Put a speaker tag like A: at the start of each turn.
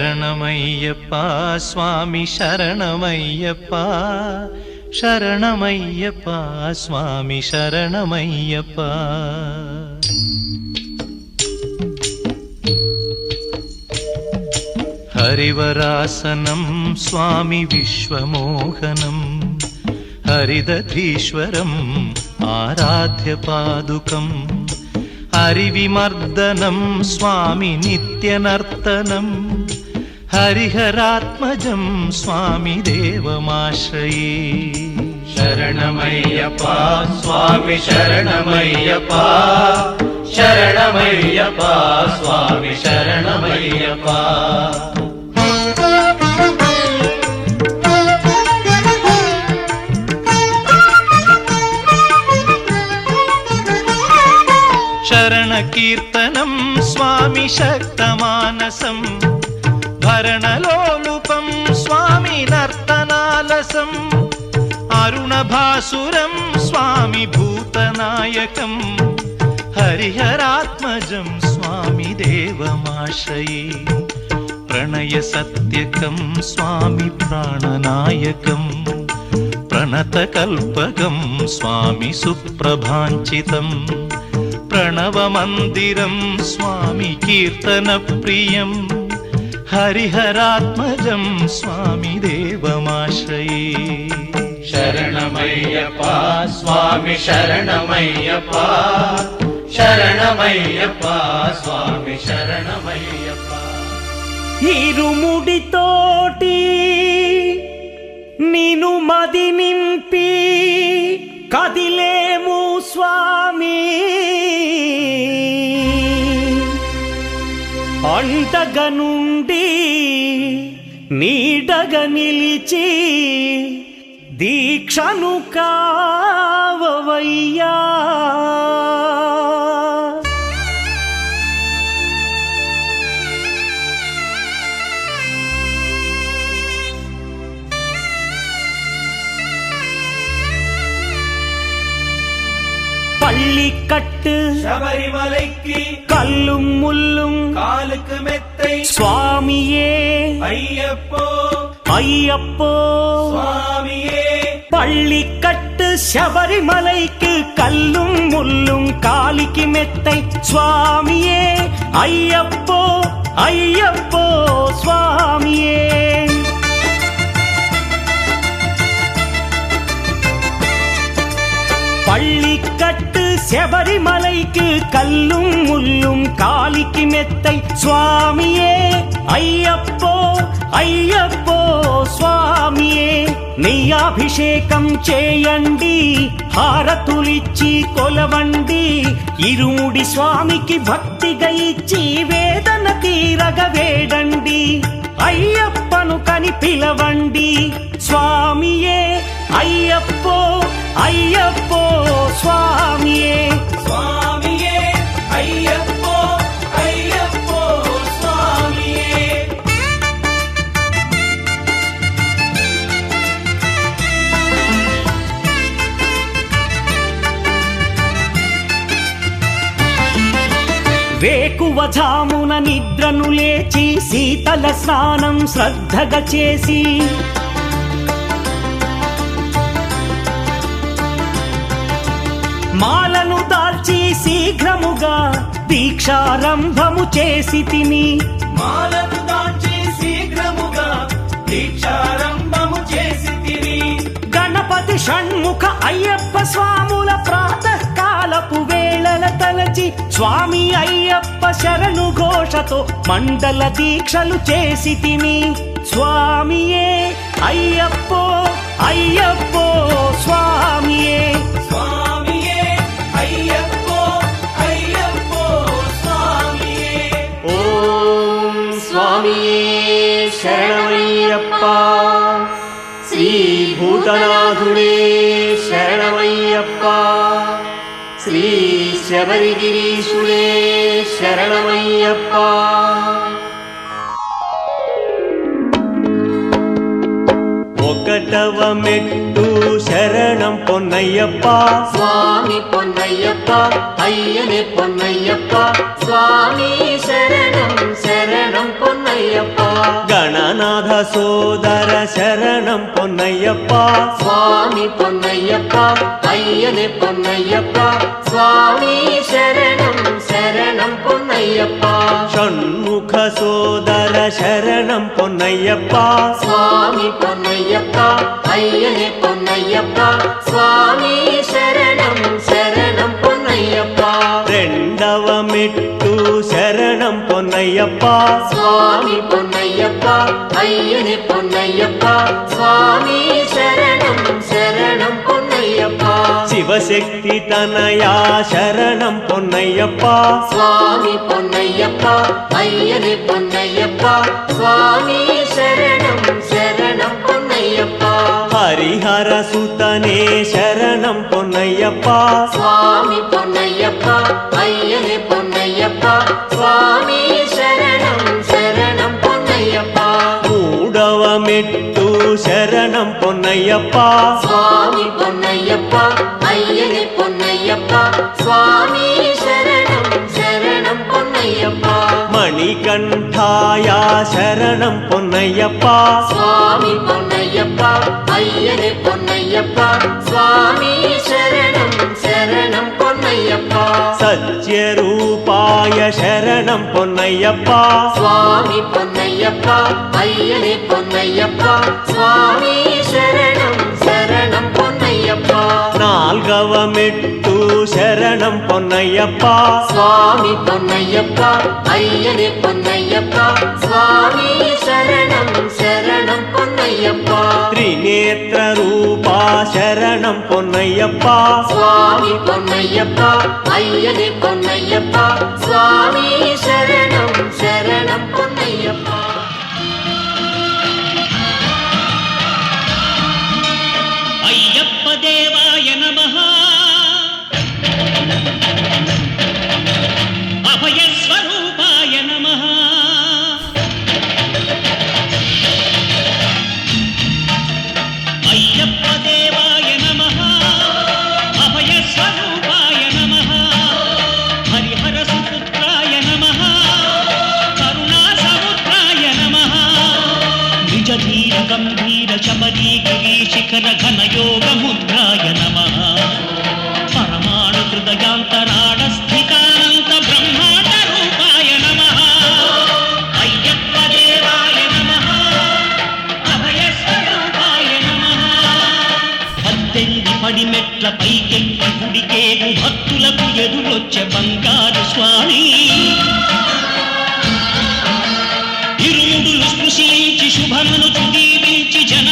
A: శరణమయ్యప్ప స్వామి శరణమయ్యప్ప శరణమయ్యప్ప స్వామి శరణమయ్యప్ప. హరివరాసనం స్వామి విశ్వమోహనం హరిదధీశ్వరం ఆరాధ్య పాదుకం హరివిమర్దనం స్వామి నిత్యనర్తనం హరిహరాత్మజం స్వామి దేవమాశ్రయే.
B: శరణమయ్యప్ప స్వామి శరణమయ్యప్ప శరణమయ్యప్ప స్వామి శరణమయ్యప్ప.
A: శరణ కీర్తనం స్వామి శక్తమానసం భరణలోలుపం స్వామి నర్తనాలసం అరుణభాసురం స్వామి భూతనాయకం హరిహరాత్మజం స్వామి దేవమాశ్రయే. ప్రణయ సత్యకం స్వామి ప్రాణనాయకం ప్రణతకల్పకం స్వామి సుప్రభాంచితం ప్రణవమందిరం స్వామి కీర్తన ప్రియం హరిహరాత్మజం స్వామి దేవమాశ్రయే.
B: శరణమయ్యప్ప స్వామి శరణమయ్యప్ప శరణమయ్యప్ప స్వామి శరణమయ్యప్ప.
C: ఇరుముడితోటి నిను మది నింపి కదిలేము స్వామి అండగా నుండి నీడగా నిలిచి దీక్షను కావవయ్యా. பள்ளிக்கட்டு
B: சபரிமலைக்கு
C: கல்லும் முள்ளும்
B: காலுக்கு மெத்தை
C: சுவாமியே
B: ஐயப்போ
C: ஐயப்போ
B: சுவாமியே.
C: பள்ளிக்கட்டு சபரிமலைக்கு கல்லும் முள்ளும் காலிக்கு மெத்தை சுவாமியே ஐயப்போ ஐயப்போ சுவாமியே. பள்ளிக்கட்டு శబరిమలైకి కల్లుం ముల్లుం కాలికి మెత్తై స్వామియే అయ్యప్పో అయ్యప్పో స్వామియే. నీ అభిషేకం చేయండి హారతులిచ్చి కొలవండి ఇరుముడి స్వామికి భక్తిగా ఇచ్చి వేదన తీరగ వేడండి అయ్యప్పను కని పిలవండి స్వామియే అయ్యప్పో అయ్యప్పో స్వామియే
B: స్వామియే అయ్యప్పో అయ్యప్పో స్వామియే.
C: వేకువజామున నిద్రను లేచి శీతల స్నానం శ్రద్ధగా చేసి మాలను దాల్చి శీఘ్రముగా దీక్షారంభము చేసి తిని
B: మాలను దాల్చి శీఘ్రముగా దీక్షారంభము చేసి తిని
C: గణపతి షణ్ముఖ అయ్యప్ప స్వాముల ప్రాతకాలపు వేళల తలచి స్వామి అయ్యప్ప శరణు ఘోషతో మండల దీక్షలు చేసి తిని స్వామియే అయ్యప్పో అయ్యప్పో స్వామియే
B: స్వామియే అయ్యప్పో అయ్యప్పో స్వామియే.
D: ఓం స్వామియే శరణమయ్యప్ప శ్రీ భూతనాథుడే శరణమయ్యప్ప శ్రీ శబరిగిరీశుడే శరణమయ్యప్ప.
C: ఒకటవ మెట్టు శరణం పొన్నయ్యప్ప
D: స్వామి పొన్నయ్యప్ప అయ్యనే పొన్నయ్యప్ప స్వామి శరణం శరణం శరణం పొన్నయ్యప్ప
C: గణనాథ సోదర శరణం పొన్నయ్యప్ప
D: స్వామి పొన్నయ్యప్ప అయ్యనే పొన్నయ్యప్ప స్వామి శరణం శరణం పొన్నయ్యప్ప
C: షణ్ముఖ సోదర శరణం పొన్నయ్యప్ప
D: స్వామి పొన్నయ్యప్ప అయ్యనే పొన్నయ్యప్ప స్వామి శరణం శరణం పొన్నయ్యప్ప
C: రెండవ మెట్టు శరణం పొన్నయ్యప్ప
D: స్వామి పొన్నయ్యప్ప అయ్యనే పొన్నయ్యప్ప స్వామి శరణం శరణం పొన్నయ్యప్ప
C: శివశక్తి తనయా శరణం పొన్నయ్యప్ప
D: స్వామి పొన్నయ్యప్ప అయ్యనే పొన్నయ్యప్ప స్వామి శరణం శరణం పొన్నయ్యప్ప
C: హరిహర సుతనే శరణం పొన్నయ్యప్ప
D: స్వామి పొన్నయ్యప్ప అయ్యనే పొన్నయ్యప్ప స్వామి శరణం శరణం పొన్నయ్యప్ప
C: మూడవ మెట్టు శరణం పొన్నయ్యప్ప
D: స్వామి పొన్నయ్యప్ప అయ్యనే పొన్నయ్యప్ప స్వామి శరణం శరణం పొన్నయ్యప్ప
C: మణికంఠాయ శరణం పొన్నయ్యప్ప
D: స్వామి పొన్నయ్యప్ప అయ్యనే పొన్నయ్యప్ప స్వామి శరణం శరణం పొన్నయ్యప్ప
C: సత్యరూపాయ శరణం పొన్నయ్యప్ప
D: స్వామి పొన్నయ్యప్ప అయ్యనే పొన్నయ్యప్ప స్వామి శరణం శరణం పొన్నయ్యప్ప
C: నాల్గవ మెట్టు శరణం పొన్నయ్యప్ప
D: స్వామి పొన్నయ్యప్ప అయ్యనే పొన్నయ్యప్ప స్వామి శరణం శరణం పొన్నయ్యప్ప
C: త్రినేత్ర రూపా శరణం పొన్నయ్యప్ప
D: స్వామి పొన్నయ్యప్ప అయ్యనే పొన్నయ్యప్ప స్వామి శరణం శరణం పొన్నయ్యప్ప
E: అయ్యప్ప దేవాయ నమః అభయ స్వరూపాయ నమః అయ్యప్ప దేవాయ నమః అభయ స్వరూపాయ నమః హరిహర సుపుత్రాయ నమః కరుణా సముద్రాయ నమః నిజ ధీర గంభీర శబరీ గిరి శిఖర ఘన యోగ ముద్రాయ నమః పరమాణు హృదయాంతరాళ స్థితానంత బ్రహ్మాండ రూపాయ నమః అయ్యప్ప దేవాయ నమః అభయ స్వరూపాయ నమః 18 పడిమెట్ల పైకెక్కి గుడికేగు భక్తులకు ఎదురొచ్చే బంగారు స్వామి ఇరుముడులు స్పృశించి శుభమును దీవించి జన